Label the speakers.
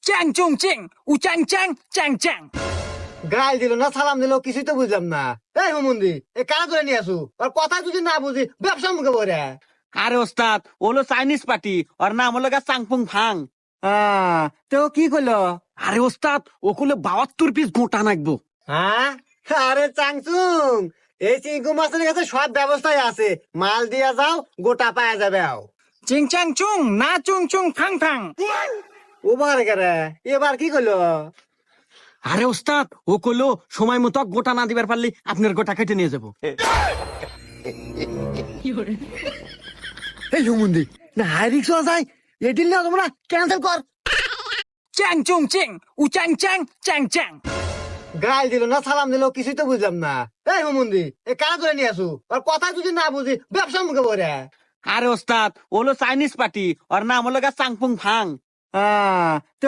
Speaker 1: চ্যাং চুং চিং উ চ্যাং চ্যাং চ্যাং চ্যাং।
Speaker 2: গাল দিল না সালাম দিল কিছুই তো বুঝলাম না। এই হুমুন্দি এ কারা ধরে নিয়ে আসু আর কথা যদি না বুঝি ব্যবসা মুখে বলে।
Speaker 1: আরে ওস্তাদ ওলো চাইনিজ পার্টি ওর নাম হলো গা চাংপুং ফাং।
Speaker 2: তো কি করলো?
Speaker 1: আরে ওস্তাদ ওগুলো 72 পিস গোটা নাকবো।
Speaker 2: হ্যাঁ, আরে চাংচুং, এই চিঙ্কু মাছের কাছে সব ব্যবস্থাই আছে, মাল দিয়া যাও গোটা পাওয়া যাবে।
Speaker 1: চিং চ্যাং চুং না চুং চুং ফাং ফাং।
Speaker 2: ওবার কেরে এবার কি করলো?
Speaker 1: আরে ওস্তাদ ও কইলো সময় মতো গোটা না দিবার পারলে আপনার গোটা কেটে নিয়ে যাবো।
Speaker 2: এই হুমুন্দি না হাই রিক্স যায়, এই ডিল না তোমরা ক্যান্সেল কর।
Speaker 1: চ্যাং চুং চিং উ চ্যাং চ্যাং চ্যাং চ্যাং।
Speaker 2: গাল দিল না সালাম দিল কিছুই তো বুঝলাম না। এই হুমুন্দি এ কারা ধরে নিয়ে আসু আর কথা যদি না বুঝি ব্যবসা মুখে বলে।
Speaker 1: আরে ওস্তাদ ওলো চাইনিজ পার্টি ওর নাম হলো গা চাংপুং ফাং।